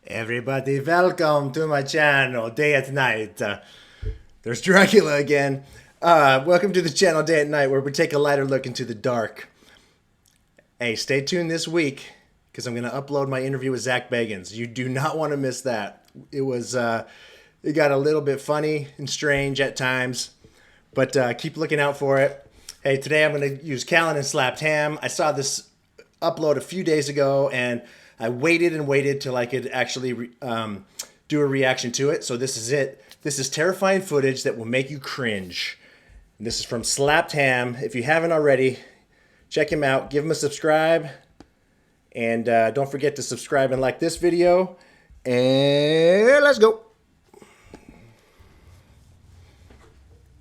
Everybody, welcome to my channel, Day at Night. There's Dracula again. Welcome to the channel, Day at Night, where we take a lighter look into the dark. Hey, stay tuned this week, because I'm going to upload my interview with Zach Bagans. You do not want to miss that. It got a little bit funny and strange at times, but keep looking out for it. Hey, today I'm going to use Callan and Slapped Ham. I saw this upload a few days ago, and I waited and waited till I could actually do a reaction to it. So this is it. This is terrifying footage that will make you cringe. And this is from Slapped Ham. If you haven't already, check him out. Give him a subscribe. And don't forget to subscribe and like this video. And let's go.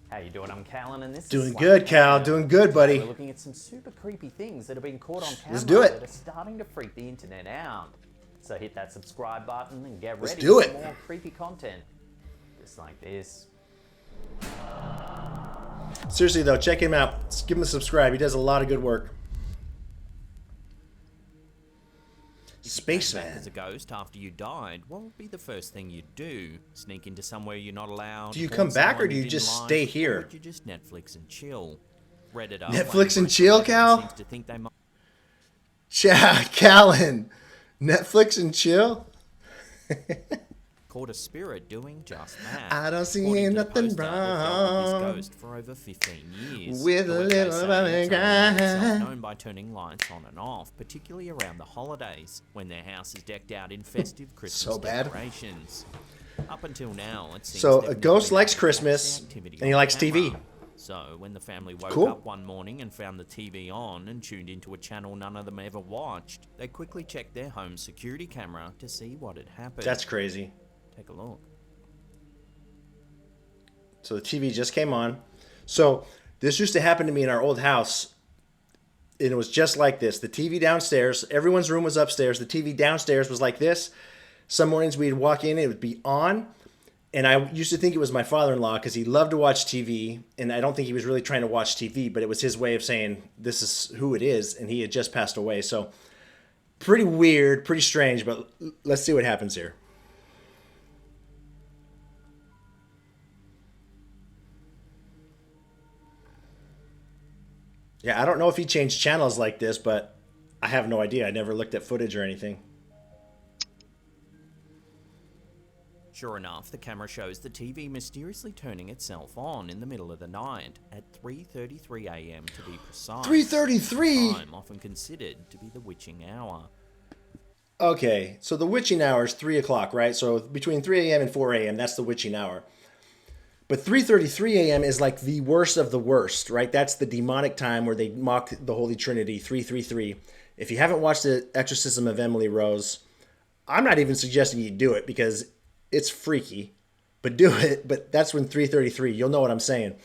How you doing? I'm Callan, and this Doing is good, Cal. Doing good, buddy. We're looking at some super creepy things that have been caught on camera. Let's do it. That are starting to freak the internet out. So hit that subscribe button and get Let's ready do for it. more creepy content, just like this. Seriously, though, check him out. Give him a subscribe. He does a lot of good work. Spaceman. As a ghost after you died, what would be the first thing you'd do? Sneak into somewhere you're not allowed? Do you call come back, or someone do you didn't just like, stay or here? would you just Netflix and chill? Reddit up. Netflix and chill, Cal? Seems to think they might Yeah, Callan. Netflix and chill? caught a spirit doing just that. I don't see According to the nothing poster, they've dealt with this wrong ghost for over 15 years. with a However, they little say bit of it's only made itself grind. known by turning lights on and off, particularly around the holidays, when their house is decked out in festive Christmas So bad. decorations. Up until now, it seems So, they've a never ghost been likes able to catch Christmas, the activity and he on likes TV. camera. So, when the family woke Cool. up one morning and found the TV on and tuned into a channel none of them ever watched, they quickly checked their home security camera to see what had happened. That's crazy. Take a look. So the TV just came on. So this used to happen to me in our old house, and it was just like this. The TV downstairs, everyone's room was upstairs. The TV downstairs was like this. Some mornings we'd walk in, it would be on, and I used to think it was my father-in-law because he loved to watch TV, and I don't think he was really trying to watch TV, but it was his way of saying this is who it is, and he had just passed away. So pretty weird, pretty strange, but let's see what happens here. Yeah, I don't know if he changed channels like this, but I have no idea. I never looked at footage or anything. Sure enough, the camera shows the TV mysteriously turning itself on in the middle of the night at 3:33 a.m. to be precise. 3:33? Time often considered to be the witching hour. Okay, so the witching hour is 3 o'clock, right? So between 3 a.m. and 4 a.m., that's the witching hour. But 3:33 a.m. is like the worst of the worst, right? That's the demonic time where they mock the Holy Trinity, 333. If you haven't watched The Exorcism of Emily Rose, I'm not even suggesting you do it because it's freaky, but do it. But that's when 3:33, you'll know what I'm saying.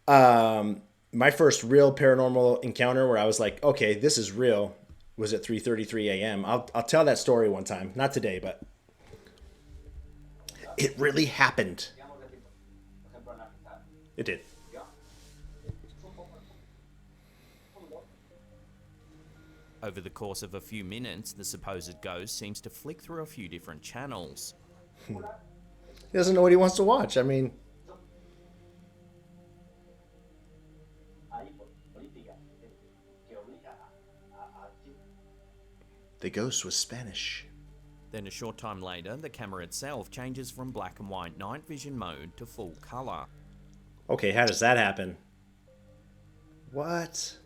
My first real paranormal encounter where I was like, okay, this is real, was at 3:33 a.m. I'll tell that story one time. Not today, but it really happened. It did. Over the course of a few minutes, the supposed ghost seems to flick through a few different channels. He doesn't know what he wants to watch. I mean, the ghost was Spanish. Then a short time later, the camera itself changes from black and white night vision mode to full color. Okay, how does that happen? What?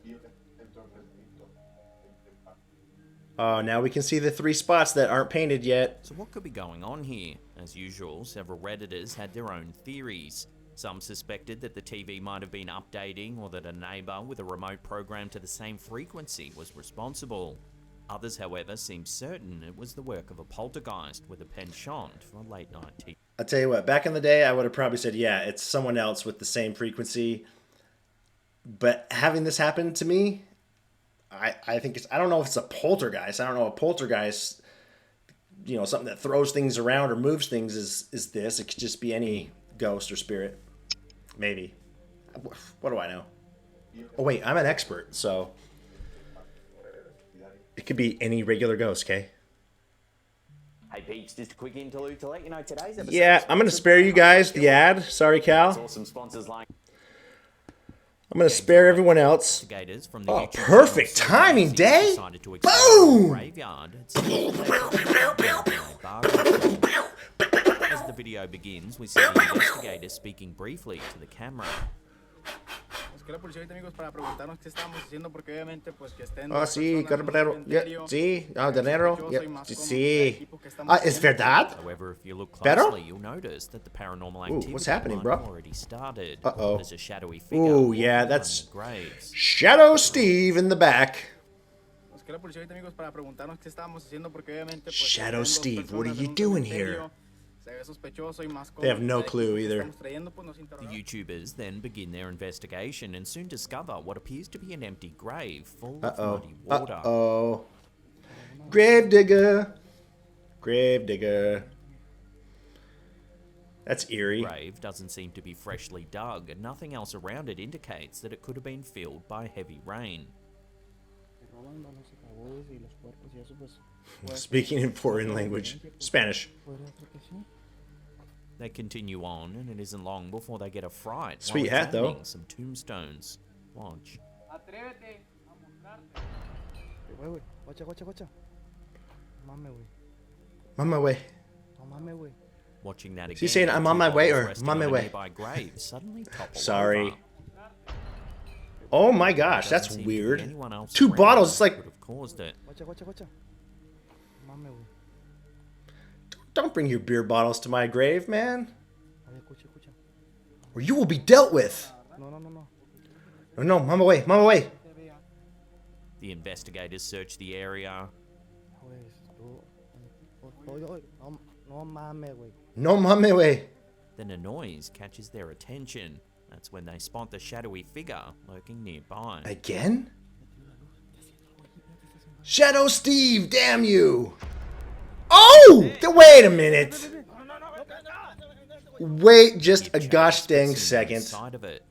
Oh, now we can see the 3 spots that aren't painted yet. So what could be going on here? As usual, several Redditors had their own theories. Some suspected that the TV might have been updating, or that a neighbor with a remote program to the same frequency was responsible. Others, however, seemed certain it was the work of a poltergeist with a penchant for late night TV. I'll tell you what, back in the day, I would have probably said, yeah, it's someone else with the same frequency. But having this happen to me, I think it's, I don't know if it's a poltergeist. I don't know, a poltergeist, you know, something that throws things around or moves things is this. It could just be any ghost or spirit. Maybe. What do I know? Oh, wait, I'm an expert, so it could be any regular ghost, okay? Hey Hey peeps, just a quick interlude to let you know today's episode. Yeah, I'm gonna spare you guys the ad. Sorry, Cal. Awesome sponsors like. I'm gonna spare everyone else. Investigators from the Oh, YouTube perfect channel timing, CBC Day. decided to explore Boom! the graveyard. As the video begins, we see the investigator speaking briefly to the camera. Oh, sí, carpintero. Yeah, sí. Oh, dinero. Yeah, sí. ¿Es verdad? However, if you look Better? closely, you'll notice that the paranormal activity what's happening, one bro? already started. Uh-oh. There's a shadowy figure Ooh, yeah, walking that's among the graves. Shadow Steve in the back. Shadow Steve, what are you doing here? They have no clue either. The YouTubers then begin their investigation and soon discover what appears to be an empty grave full of muddy water. Uh-oh. Grave digger. Grave digger. That's eerie. The grave doesn't seem to be freshly dug, and nothing else around it indicates that it could have been filled by heavy rain. Speaking in foreign language. Spanish. They continue on, and it isn't long before they get a fright. Sweet while hat, though. examining some tombstones. Watch. On my way. Watching that again. Is he saying I'm on my way or I'm on my way? Grave suddenly topple Sorry. over. Oh my gosh, There that's doesn't seem to be weird. anyone else 2 around bottles, it's that like... could have caused it. Don't bring your beer bottles to my grave, man. Or you will be dealt with. No, on my way, on my way. The investigators search the area. No, on my way. Then a noise catches their attention. That's when they spot the shadowy figure lurking nearby. Again? Shadow Steve, damn you! Oh! Wait a minute. Wait just a gosh dang second. Inside of it.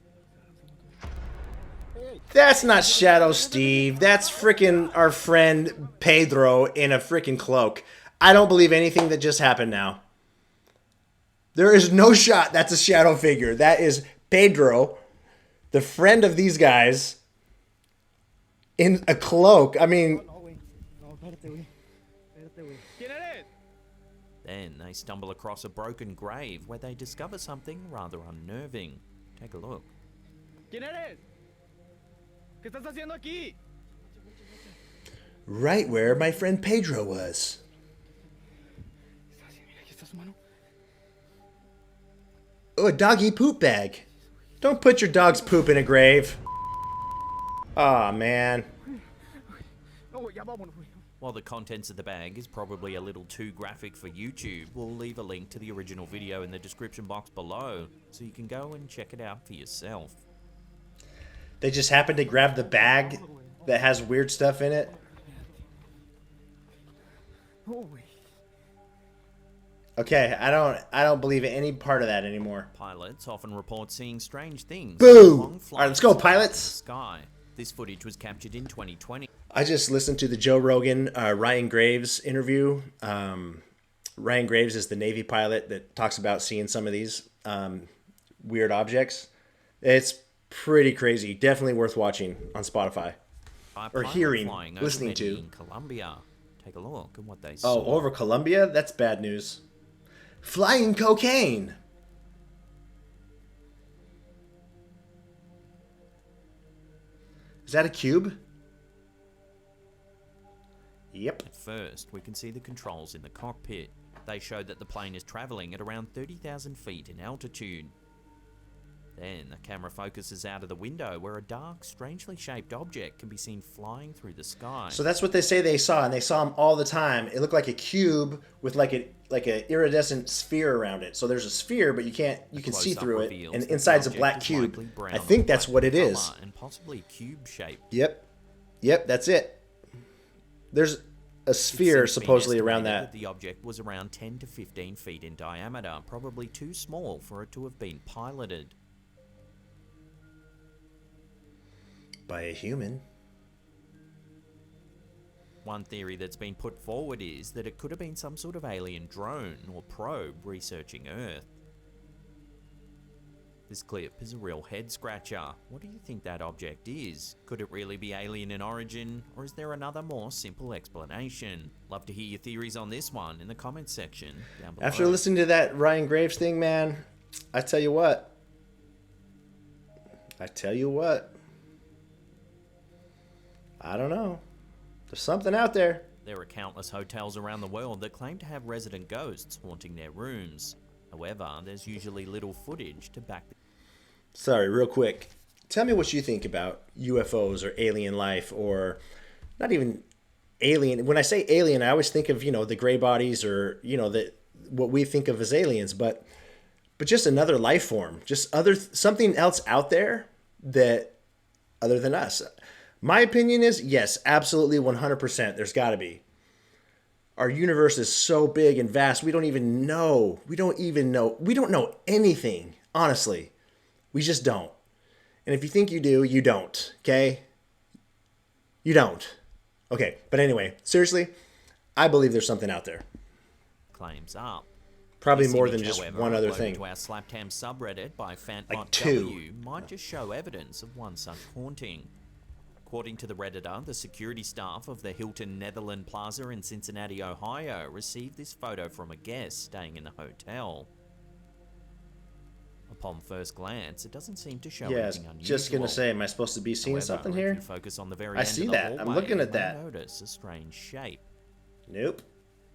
That's not Shadow Steve. That's frickin' our friend Pedro in a frickin' cloak. I don't believe anything that just happened now. There is no shot that's a shadow figure. That is Pedro, the friend of these guys, in a cloak. I mean... Then they stumble across a broken grave where they discover something rather unnerving. Take a look. Right where my friend Pedro was. Oh, a doggy poop bag. Don't put your dog's poop in a grave. Aw, man. While the contents of the bag is probably a little too graphic for YouTube, we'll leave a link to the original video in the description box below, so you can go and check it out for yourself. They just happened to grab the bag that has weird stuff in it. Okay, I don't believe any part of that anymore. Pilots often report seeing strange things. Boom! Long All right, let's go, flights pilots. in the sky. This footage was captured in 2020. I just listened to the Joe Rogan Ryan Graves interview. Ryan Graves is the Navy pilot that talks about seeing some of these weird objects. It's pretty crazy. Definitely worth watching on Spotify. Or hearing, listening to. In Colombia. Take a look at what they Oh, saw. over Colombia? That's bad news. Flying cocaine. Is that a cube? Yep. At first, we can see the controls in the cockpit. They show that the plane is traveling at around 30,000 feet in altitude. Then the camera focuses out of the window where a dark, strangely shaped object can be seen flying through the sky. So that's what they say they saw, and they saw them all the time. It looked like a cube with like an iridescent sphere around it. So there's a sphere, but you can see through it, and inside's a black cube. I think that's what it is. And possibly cube shaped. Yep, that's it. There's a sphere supposedly around that. The object was around 10 to 15 feet in diameter, probably too small for it to have been piloted. By a human. One theory that's been put forward is that it could have been some sort of alien drone or probe researching Earth. This clip is a real head-scratcher. What do you think that object is? Could it really be alien in origin, or is there another more simple explanation? Love to hear your theories on this one in the comments section down below. After listening to that Ryan Graves thing, man, I tell you what. I don't know. There's something out there. There are countless hotels around the world that claim to have resident ghosts haunting their rooms. However, there's usually little footage to back the... Sorry, real quick. Tell me what you think about UFOs or alien life, or not even alien. When I say alien, I always think of, the gray bodies, or, what we think of as aliens, but just another life form, just something else out there that other than us. My opinion is yes, absolutely 100%. There's got to be. Our universe is so big and vast. We don't know anything, honestly. We just don't. And if you think you do, you don't, okay? You don't. Okay, but anyway, seriously, I believe there's something out there. claims up. Probably This more image, than just however, one other uploaded thing. To our Slaptam subreddit by Like two. FantBotW might just show evidence of one such haunting. According to the Redditor, the security staff of the Hilton Netherland Plaza in Cincinnati, Ohio, received this photo from a guest staying in the hotel. Upon first glance, it doesn't seem to show anything unusual. Just gonna say, am I supposed to be seeing However, something if here? you focus on the very I end see of the that. I'm hallway, looking at you may that. notice a strange shape. Nope.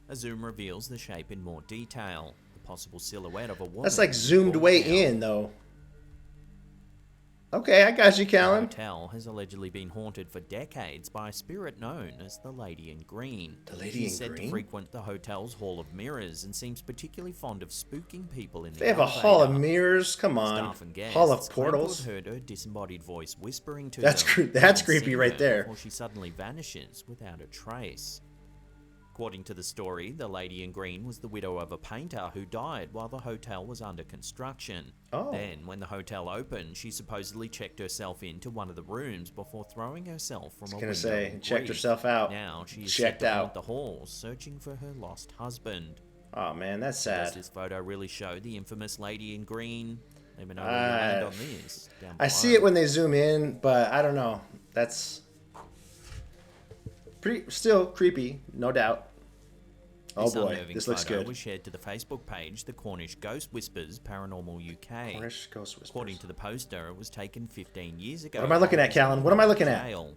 A zoom reveals the shape in more detail. The possible silhouette of a woman. That's like in zoomed full way gown. in, though. Okay, I got you, The Callan. hotel has allegedly been haunted for decades by a spirit known as the Lady in Green. The Lady She's in said Green? to frequent the hotel's Hall of Mirrors and seems particularly fond of spooking people in the They have a elevator. hall of mirrors. Come on. Staff and guests Hall of claim to portals. have heard her disembodied voice whispering to That's them. that's and creepy seen right her there. Before she suddenly vanishes without a trace. According to the story, the Lady in Green was the widow of a painter who died while the hotel was under construction. Oh. Then, when the hotel opened, she supposedly checked herself into one of the rooms before throwing herself from a window. Gonna say, and checked leave. herself out. Now she is Checked set to out. haunt the halls, searching for her lost husband. Oh man, that's Does sad. this photo really show the infamous Lady in Green? Let me know where you land on this. Down I see below. it when they zoom in, but I don't know. That's still creepy, no doubt. Oh This boy, unnerving this looks photo good. was shared to the Facebook page The Cornish Ghost Whispers Paranormal UK. Cornish Ghost Whispers. According to the poster, it was taken 15 years ago. What am I looking at, Callan? What am I looking at? Jail.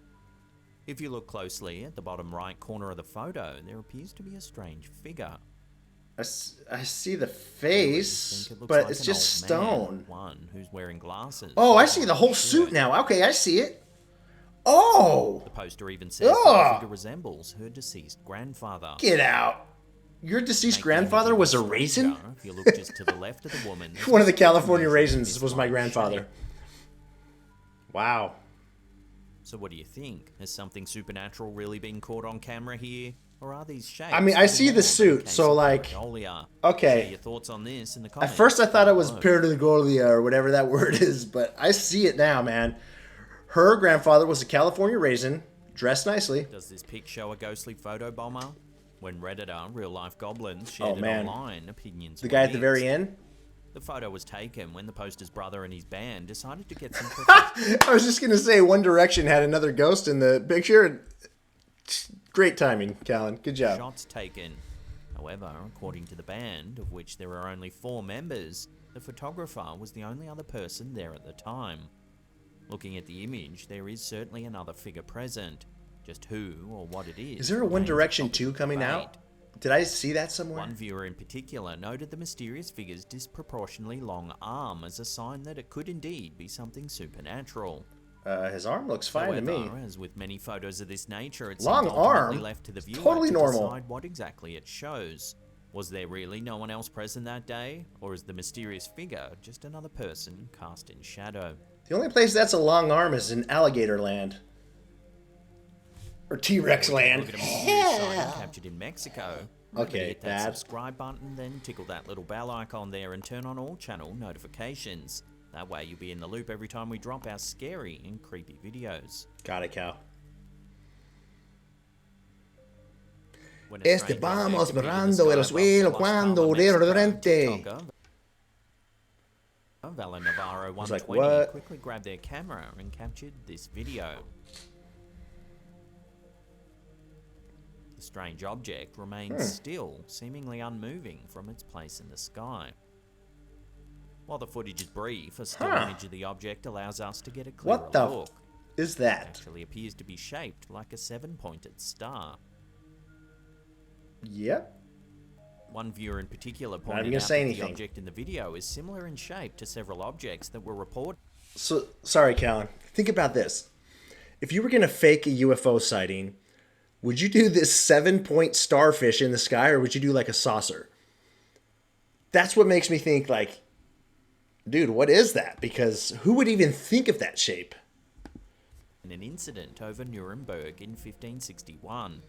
If you look closely at the bottom right corner of the photo, there appears to be a strange figure. I see the I face, think it looks but like it's an just old man, stone. one who's wearing glasses. Oh, I and see a the white whole shirt. suit now. Okay, I see it. Oh, The poster even says that the Ugh. figure resembles her deceased grandfather. get out. Your deceased Making grandfather it was a even raisin? stranger If you look just to the left of the woman, there's One of the a California unusual raisins was my fist-like grandfather. shape. Wow. So what do you think? Has something supernatural really been caught on camera here? Or are these shapes? I mean, I little see the more than a suit, case so, of like, pareidolia? okay. Share your thoughts on this in the At comments. first I thought it was down pareidolia or whatever that word is, but I see it now, man. Her grandfather was a California raisin, dressed nicely. Does this pic show a ghostly photo bomber? When Redditor, Real Life Goblins, shared it man. online, opinions The were guy at the very mixed. end? The photo was taken when the poster's brother and his band decided to get some I was just going to say One Direction had another ghost in the picture. Great timing, Callan. Good job. shots taken. However, according to the band, of which there are only 4 members, the photographer was the only other person there at the time. Looking at the image, there is certainly another figure present. Just who or what it is. Is there a One remains Direction topic 2 of coming debate. out? Did I see that somewhere? One viewer in particular noted the mysterious figure's disproportionately long arm as a sign that it could indeed be something supernatural. His arm looks fine to me. However, as with many photos of this nature, it's Long ultimately arm? left to the viewer Totally to normal. decide what exactly it shows. Was there really no one else present that day, or is the mysterious figure just another person cast in shadow? The only place that's a long arm is in Alligator Land. Or T-Rex Land. Look at a mysterious sighting captured in Mexico. Remember to Okay, hit that Dad. subscribe button, then tickle that little bell icon there and turn on all channel notifications. That way you'll be in the loop every time we drop our scary and creepy videos. Got it, Cal. when a strange object appeared in the sky above the lush Parliament TikToker, Valen Navarro 120 what? quickly grabbed their camera and captured this video. The strange object remains still, seemingly unmoving from its place in the sky. While the footage is brief, a still image of the object allows us to get a clearer What the look. is It that? actually appears to be shaped like a 7-pointed star. Yep. One viewer in particular even pointed gonna out say that the anything. object in the video is similar in shape to several objects that were reported. So, sorry, Callan. Think about this. If you were going to fake a UFO sighting, would you do this 7-point starfish in the sky, or would you do like a saucer? That's what makes me think, like, dude, what is that? Because who would even think of that shape? In an incident over Nuremberg in 1561.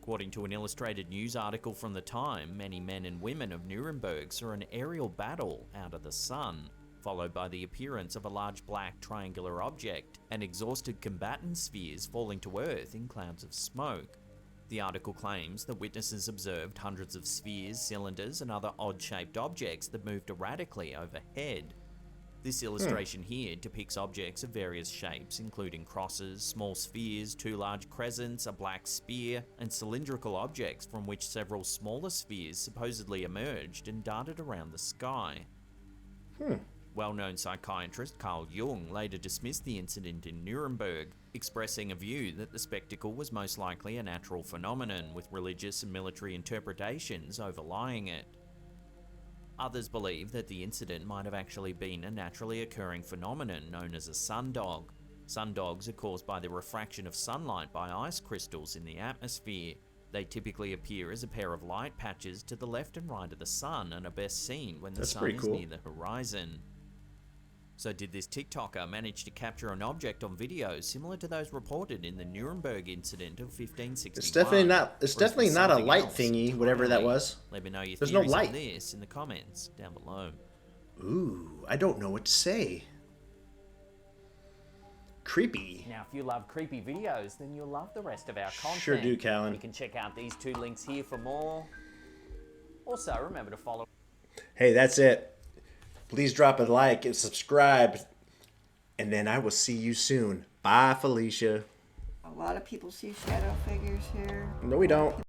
According to an illustrated news article from the time, many men and women of Nuremberg saw an aerial battle out of the sun, followed by the appearance of a large black triangular object and exhausted combatant spheres falling to earth in clouds of smoke. The article claims that witnesses observed hundreds of spheres, cylinders, and other odd-shaped objects that moved erratically overhead. This illustration here depicts objects of various shapes, including crosses, small spheres, 2 large crescents, a black spear, and cylindrical objects from which several smaller spheres supposedly emerged and darted around the sky. Well-known psychiatrist Carl Jung later dismissed the incident in Nuremberg, expressing a view that the spectacle was most likely a natural phenomenon with religious and military interpretations overlying it. Others believe that the incident might have actually been a naturally occurring phenomenon known as a sundog. Sundogs are caused by the refraction of sunlight by ice crystals in the atmosphere. They typically appear as a pair of light patches to the left and right of the sun and are best seen when the sun is near the horizon. So did this TikToker manage to capture an object on video similar to those reported in the Nuremberg incident of 1561? It's definitely not a light thingy, whatever that was. Let me know your There's no theories light. on this in the comments down below. Ooh, I don't know what to say. Creepy. Now, if you love creepy videos, then you'll love the rest of our content. Sure do, Callan. You can check out these 2 links here for more. Also, remember to follow. Hey, that's it. Please drop a like and subscribe. And then I will see you soon. Bye, Felicia. A lot of people see shadow figures here. No, we don't.